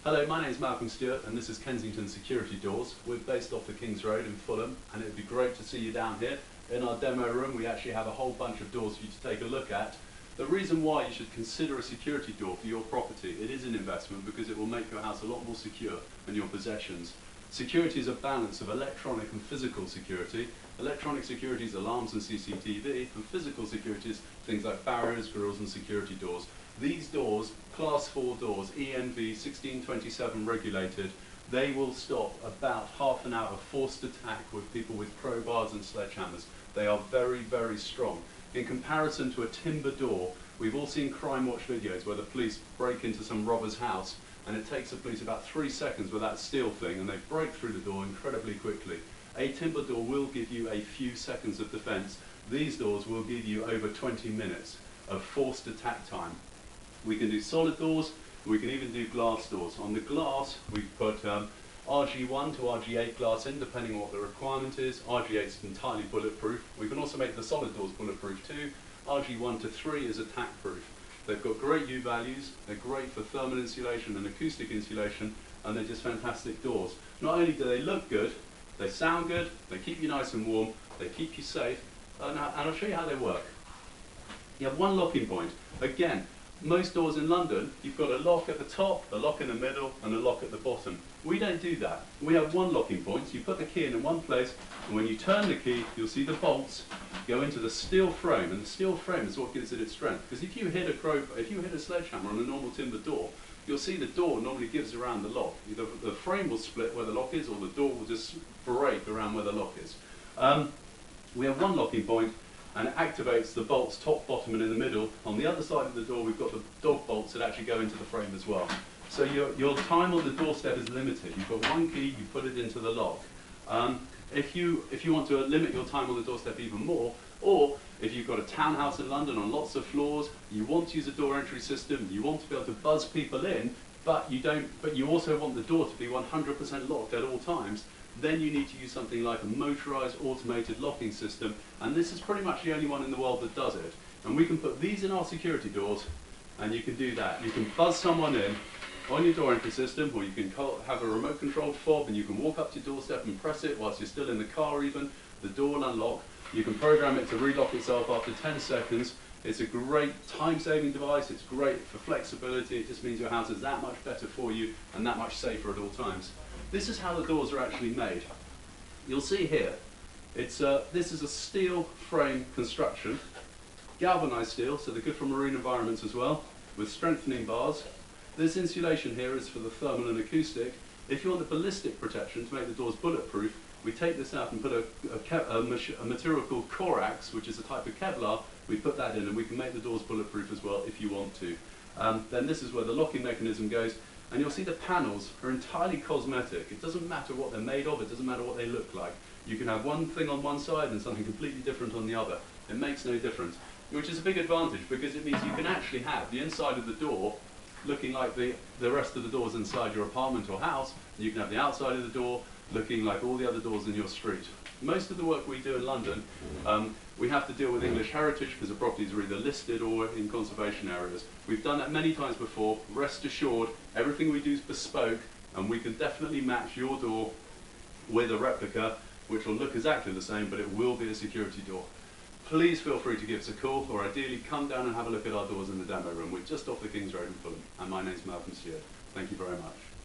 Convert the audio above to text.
Hello, my name is Malcolm Stewart and this is Kensington Security Doors. We're based off the King's Road in Fulham and it would be great to see you down here. In our demo room we actually have a whole bunch of doors for you to take a look at. The reason why you should consider a security door for your property, it is an investment because it will make your house a lot more secure and your possessions. Security is a balance of electronic and physical security. Electronic security is alarms and CCTV, and physical security is things like barriers, grills and security doors. These doors, Class 4 doors, ENV 1627 regulated, they will stop about half an hour of forced attack with people with crowbars and sledgehammers. They are very, very strong. In comparison to a timber door, we've all seen crime watch videos where the police break into some robber's house and it takes the police about 3 seconds with that steel thing and they break through the door incredibly quickly. A timber door will give you a few seconds of defense. These doors will give you over 20 minutes of forced attack time. We can do solid doors, we can even do glass doors. On the glass, we've put RG1 to RG8 glass in, depending on what the requirement is. RG8 is entirely bulletproof. We can also make the solid doors bulletproof too. RG1 to 3 is attack proof. They've got great U values, they're great for thermal insulation and acoustic insulation, and they're just fantastic doors. Not only do they look good, they sound good, they keep you nice and warm, they keep you safe, and I'll show you how they work. You have one locking point. Again, most doors in London, you've got a lock at the top, a lock in the middle, and a lock at the bottom. We don't do that. We have one locking point, so you put the key in one place, and when you turn the key, you'll see the bolts go into the steel frame, and the steel frame is what gives it its strength. Because if you hit a sledgehammer on a normal timber door, you'll see the door normally gives around the lock. Either the frame will split where the lock is, or the door will just break around where the lock is. We have one locking point, and it activates the bolts top, bottom and in the middle. On the other side of the door we've got the dog bolts that actually go into the frame as well. So your time on the doorstep is limited. You've got one key, you put it into the lock. If you want to limit your time on the doorstep even more, or if you've got a townhouse in London on lots of floors, you want to use a door entry system, you want to be able to buzz people in, but you also want the door to be 100% locked at all times, then you need to use something like a motorized automated locking system, and this is pretty much the only one in the world that does it. And we can put these in our security doors, and you can do that. You can buzz someone in on your door entry system, or you can have a remote controlled fob and you can walk up to your doorstep and press it whilst you're still in the car even. The door will unlock. You can program it to relock itself after 10 seconds. It's a great time-saving device. It's great for flexibility. It just means your house is that much better for you and that much safer at all times. This is how the doors are actually made. You'll see here, this is a steel frame construction, galvanized steel, so they're good for marine environments as well, with strengthening bars. This insulation here is for the thermal and acoustic. If you want the ballistic protection to make the doors bulletproof, we take this out and put a material called Corax, which is a type of Kevlar. We put that in and we can make the doors bulletproof as well if you want to. Then this is where the locking mechanism goes. And you'll see the panels are entirely cosmetic. It doesn't matter what they're made of, it doesn't matter what they look like. You can have one thing on one side and something completely different on the other. It makes no difference, which is a big advantage because it means you can actually have the inside of the door looking like the rest of the doors inside your apartment or house, and you can have the outside of the door looking like all the other doors in your street. Most of the work we do in London, we have to deal with English heritage because the properties are either listed or in conservation areas. We've done that many times before. Rest assured, everything we do is bespoke, and we can definitely match your door with a replica, which will look exactly the same, but it will be a security door. Please feel free to give us a call, or ideally come down and have a look at our doors in the demo room. We're just off the King's Road in Fulham, and my name's Malcolm Stewart. Thank you very much.